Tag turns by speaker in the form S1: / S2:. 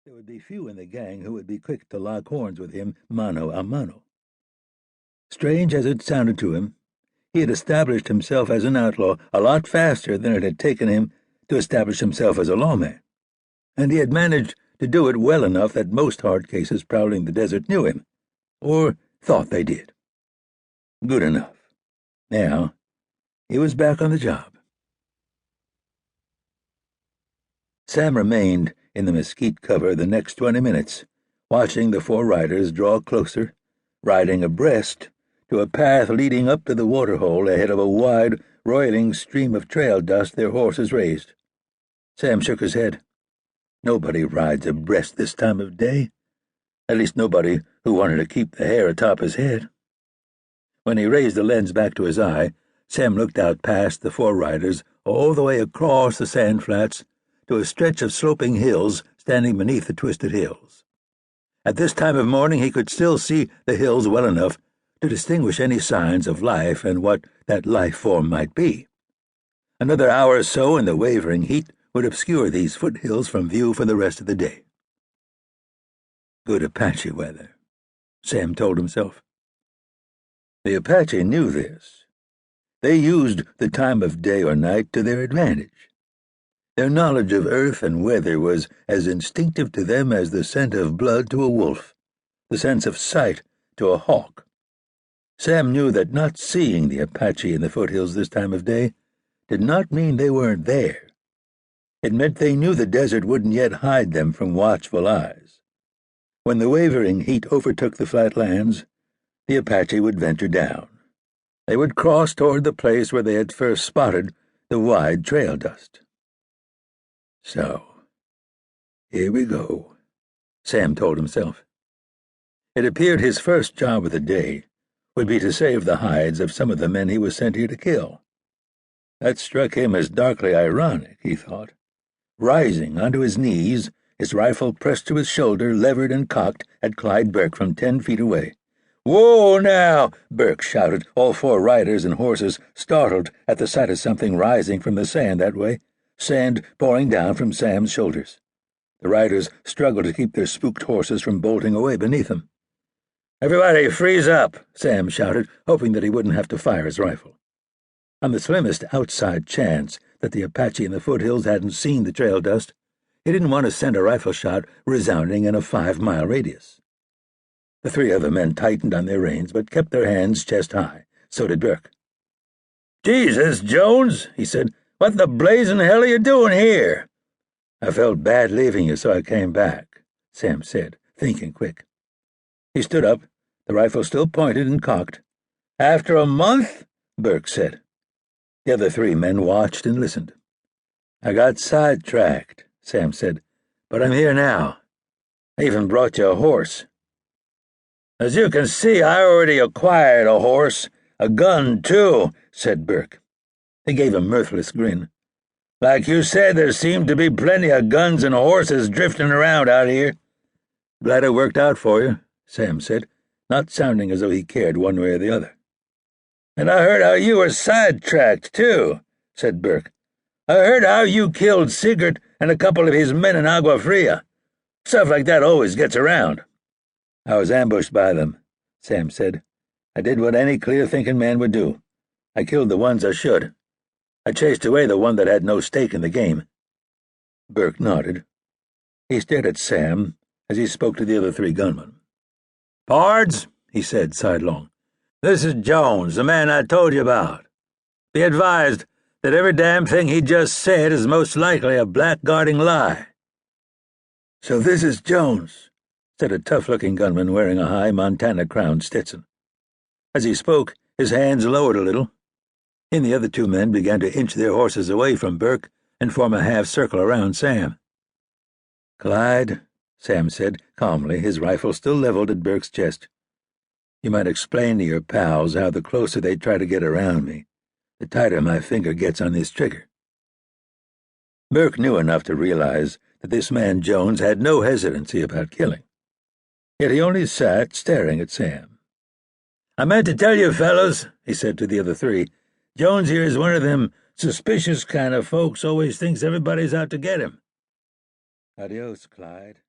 S1: There would be few in the gang who would be quick to lock horns with him mano a mano. Strange as it sounded to him, he had established himself as an outlaw a lot faster than it had taken him to establish himself as a lawman, and he had managed to do it well enough that most hard cases prowling the desert knew him, or thought they did. Good enough. Now, he was back on the job. Sam remained in the mesquite cover the next 20 minutes, watching the four riders draw closer, riding abreast to a path leading up to the waterhole ahead of a wide, roiling stream of trail dust their horses raised. Sam shook his head. Nobody rides abreast this time of day. At least nobody who wanted to keep the hair atop his head. When he raised the lens back to his eye, Sam looked out past the four riders all the way across the sand flats to a stretch of sloping hills standing beneath the twisted hills. At this time of morning he could still see the hills well enough to distinguish any signs of life and what that life form might be. Another hour or so in the wavering heat would obscure these foothills from view for the rest of the day. Good Apache weather, Sam told himself. The Apache knew this. They used the time of day or night to their advantage. Their knowledge of earth and weather was as instinctive to them as the scent of blood to a wolf, the sense of sight to a hawk. Sam knew that not seeing the Apache in the foothills this time of day did not mean they weren't there. It meant they knew the desert wouldn't yet hide them from watchful eyes. When the wavering heat overtook the flatlands, the Apache would venture down. They would cross toward the place where they had first spotted the wide trail dust. So, here we go, Sam told himself. It appeared his first job of the day would be to save the hides of some of the men he was sent here to kill. That struck him as darkly ironic, he thought. Rising onto his knees, his rifle pressed to his shoulder, levered and cocked at Clyde Burke from 10 feet away. "Whoa, now!" Burke shouted, all four riders and horses startled at the sight of something rising from the sand that way, sand pouring down from Sam's shoulders. The riders struggled to keep their spooked horses from bolting away beneath them. "Everybody freeze up!" Sam shouted, hoping that he wouldn't have to fire his rifle. On the slimmest outside chance that the Apache in the foothills hadn't seen the trail dust, he didn't want to send a rifle shot resounding in a 5-mile radius. The three other men tightened on their reins, but kept their hands chest high. So did Burke. "Jesus, Jones," he said, "what the blazing hell are you doing here?" "I felt bad leaving you, so I came back," Sam said, thinking quick. He stood up, the rifle still pointed and cocked. "After a month?" Burke said. The other three men watched and listened. "I got sidetracked," Sam said, "but I'm here now. I even brought you a horse." "As you can see, I already acquired a horse, a gun, too," said Burke. He gave a mirthless grin. "Like you said, there seemed to be plenty of guns and horses drifting around out here." "Glad it worked out for you," Sam said, not sounding as though he cared one way or the other. "And I heard how you were sidetracked, too," said Burke. "I heard how you killed Sigurd and a couple of his men in Agua Fria. Stuff like that always gets around." "I was ambushed by them," Sam said. "I did what any clear-thinking man would do. I killed the ones I should. I chased away the one that had no stake in the game." Burke nodded. He stared at Sam as he spoke to the other three gunmen. "Pards," he said sidelong, "this is Jones, the man I told you about. Be advised that every damn thing he just said is most likely a blackguarding lie." "So this is Jones," said a tough-looking gunman wearing a high Montana-crowned Stetson. As he spoke, his hands lowered a little. He and the other two men began to inch their horses away from Burke and form a half-circle around Sam. "Clyde," Sam said calmly, his rifle still leveled at Burke's chest, "you might explain to your pals how the closer they try to get around me, the tighter my finger gets on this trigger." Burke knew enough to realize that this man Jones had no hesitancy about killing. Yet he only sat staring at Sam. "I meant to tell you, fellows," he said to the other three, "Jones here is one of them suspicious kind of folks always thinks everybody's out to get him." "Adios, Clyde."